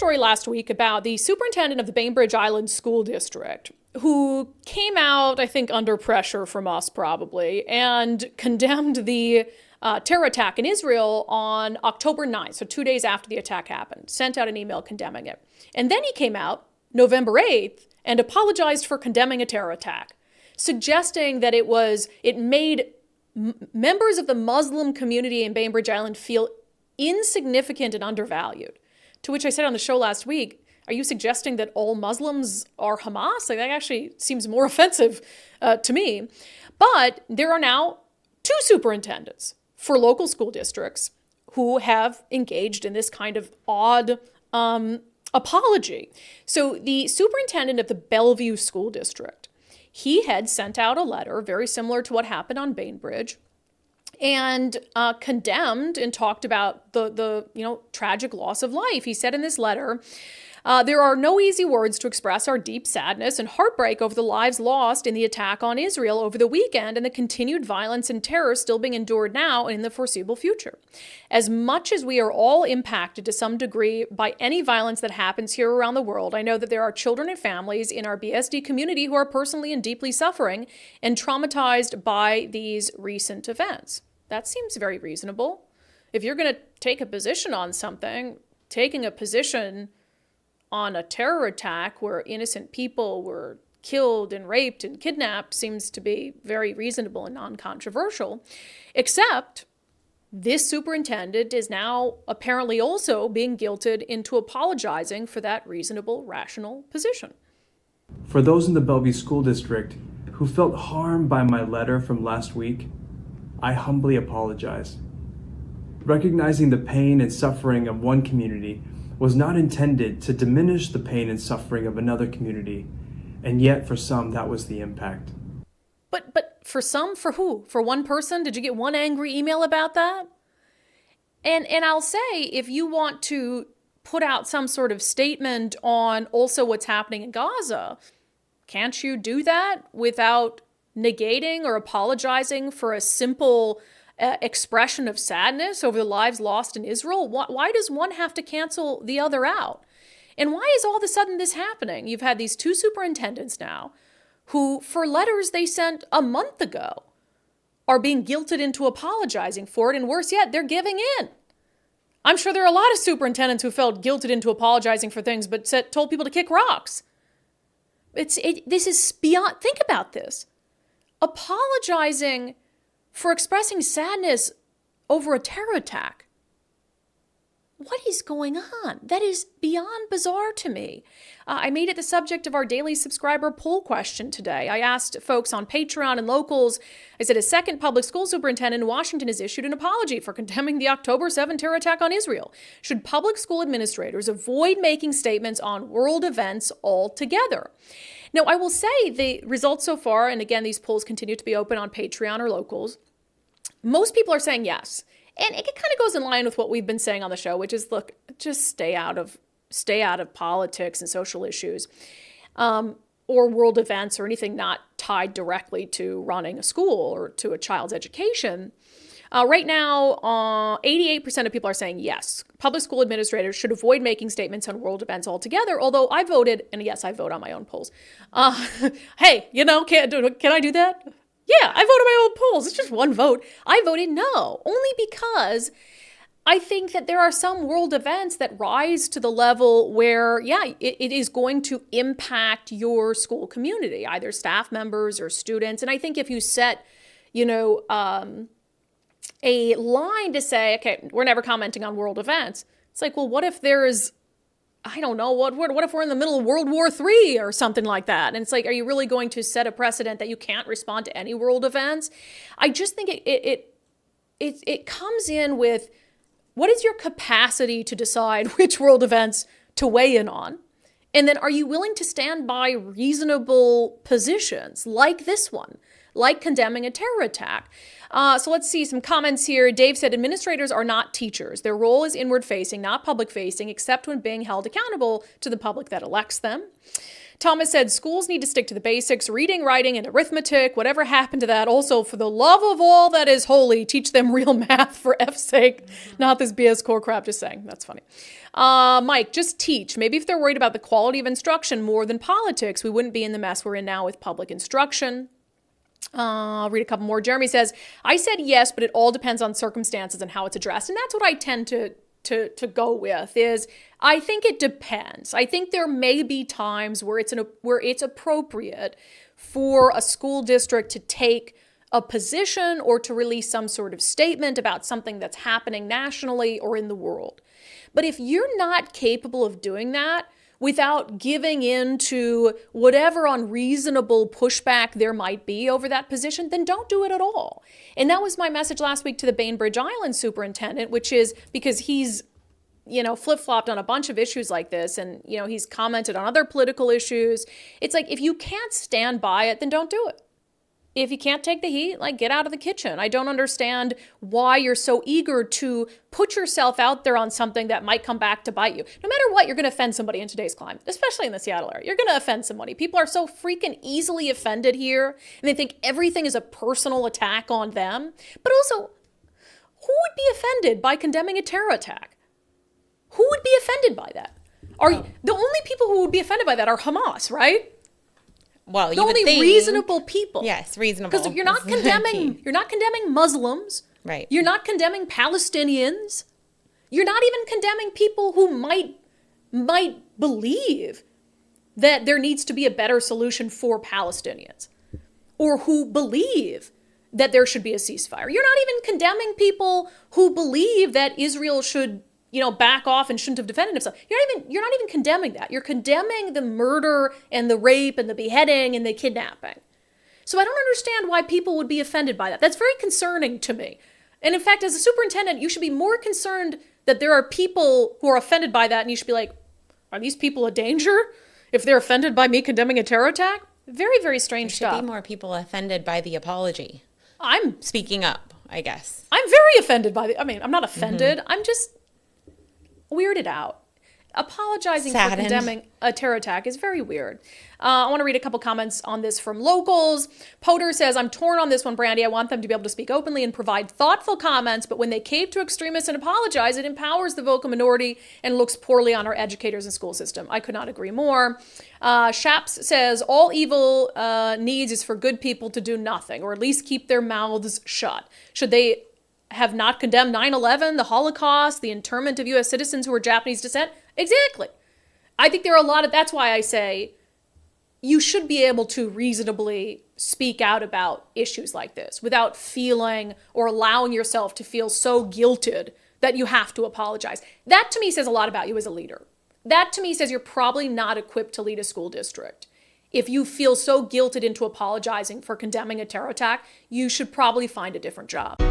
story last week about the superintendent of the Bainbridge Island School District, who came out, I think, under pressure from us probably, and condemned the terror attack in Israel on October 9th, so 2 days after the attack happened, sent out an email condemning it. And then he came out November 8th and apologized for condemning a terror attack, suggesting that it made members of the Muslim community in Bainbridge Island feel insignificant and undervalued. To which I said on the show last week, are you suggesting that all Muslims are Hamas? Like, that actually seems more offensive to me. But there are now 2 superintendents for local school districts who have engaged in this kind of odd apology. So the superintendent of the Bellevue School District, he had sent out a letter very similar to what happened on Bainbridge, and condemned and talked about the tragic loss of life. He said in this letter, there are no easy words to express our deep sadness and heartbreak over the lives lost in the attack on Israel over the weekend and the continued violence and terror still being endured now and in the foreseeable future. As much as we are all impacted to some degree by any violence that happens here around the world, I know that there are children and families in our BSD community who are personally and deeply suffering and traumatized by these recent events. That seems very reasonable. If you're going to take a position on something, taking a position on a terror attack where innocent people were killed and raped and kidnapped seems to be very reasonable and non-controversial, except this superintendent is now apparently also being guilted into apologizing for that reasonable, rational position. For those in the Bellevue School District who felt harmed by my letter from last week, I humbly apologize. Recognizing the pain and suffering of one community was not intended to diminish the pain and suffering of another community, and yet for some that was the impact. But for some, for who? For one person? Did you get one angry email about that? And I'll say, if you want to put out some sort of statement on also what's happening in Gaza, can't you do that without negating or apologizing for a simple expression of sadness over the lives lost in Israel? Why does one have to cancel the other out? And why is all of a sudden this happening? You've had these 2 superintendents now who, for letters they sent a month ago, are being guilted into apologizing for it, and worse yet, they're giving in. I'm sure there are a lot of superintendents who felt guilted into apologizing for things but told people to kick rocks. This is beyond, think about this. Apologizing for expressing sadness over a terror attack. What is going on? That is beyond bizarre to me. I made it the subject of our daily subscriber poll question today. I asked folks on Patreon and locals, I said, a second public school superintendent in Washington has issued an apology for condemning the October 7 terror attack on Israel. Should public school administrators avoid making statements on world events altogether? Now, I will say the results so far, and again, these polls continue to be open on Patreon or locals, most people are saying yes. And it kind of goes in line with what we've been saying on the show, which is, look, just stay out of politics and social issues, or world events or anything not tied directly to running a school or to a child's education. Right now, 88% of people are saying yes. Public school administrators should avoid making statements on world events altogether, although I voted, and yes, I vote on my own polls. Hey, can I do that? Yeah, I vote on my own polls. It's just one vote. I voted no, only because I think that there are some world events that rise to the level where, it is going to impact your school community, either staff members or students. And I think if you set, a line to say, okay, we're never commenting on world events. It's like, well, what if there's, I don't know, what if we're in the middle of World War III or something like that? And it's like, are you really going to set a precedent that you can't respond to any world events? I just think it comes in with, what is your capacity to decide which world events to weigh in on? And then are you willing to stand by reasonable positions like this one, like condemning a terror attack? So let's see some comments here. Dave said, administrators are not teachers. Their role is inward facing, not public facing, except when being held accountable to the public that elects them. Thomas said schools need to stick to the basics, reading, writing, and arithmetic. Whatever happened to that? Also, for the love of all that is holy, teach them real math for F's sake. Not this BS core crap, just saying. That's funny. Mike, just teach. Maybe if they're worried about the quality of instruction more than politics, we wouldn't be in the mess we're in now with public instruction. I'll read a couple more. Jeremy says, I said yes, but it all depends on circumstances and how it's addressed. And that's what I tend to go with is I think it depends. I think there may be times where it's appropriate for a school district to take a position or to release some sort of statement about something that's happening nationally or in the world. But if you're not capable of doing that without giving in to whatever unreasonable pushback there might be over that position, then don't do it at all. And that was my message last week to the Bainbridge Island superintendent, which is because he's, flip-flopped on a bunch of issues like this, and, he's commented on other political issues. It's like, if you can't stand by it, then don't do it. If you can't take the heat, get out of the kitchen. I don't understand why you're so eager to put yourself out there on something that might come back to bite you. No matter what, you're going to offend somebody in today's climate, especially in the Seattle area. You're going to offend somebody. People are so freaking easily offended here, and they think everything is a personal attack on them. But also, who would be offended by condemning a terror attack? Who would be offended by that? The only people who would be offended by that are Hamas, right? Well, the only reasonable people. Yes, reasonable. Because you're not condemning Muslims. Right. You're not condemning Palestinians. You're not even condemning people who might believe that there needs to be a better solution for Palestinians, or who believe that there should be a ceasefire. You're not even condemning people who believe that Israel should back off and shouldn't have defended himself. You're not even condemning that. You're condemning the murder and the rape and the beheading and the kidnapping. So I don't understand why people would be offended by that. That's very concerning to me. And in fact, as a superintendent, you should be more concerned that there are people who are offended by that, and you should be like, are these people a danger if they're offended by me condemning a terror attack? Very, very strange stuff. There should be more people offended by the apology. I'm speaking up, I guess. I'm very offended by I'm not offended. I'm just weirded out. Apologizing for condemning a terror attack is very weird. I want to read a couple comments on this from locals. Potter says, I'm torn on this one, Brandi. I want them to be able to speak openly and provide thoughtful comments, but when they cave to extremists and apologize, it empowers the vocal minority and looks poorly on our educators and school system. I could not agree more. Shaps says, all evil needs is for good people to do nothing, or at least keep their mouths shut. Should they have not condemned 9/11, the Holocaust, the internment of U.S. citizens who were Japanese descent? Exactly. I think there are that's why I say you should be able to reasonably speak out about issues like this without feeling or allowing yourself to feel so guilted that you have to apologize. That to me says a lot about you as a leader. That to me says you're probably not equipped to lead a school district. If you feel so guilted into apologizing for condemning a terror attack, you should probably find a different job.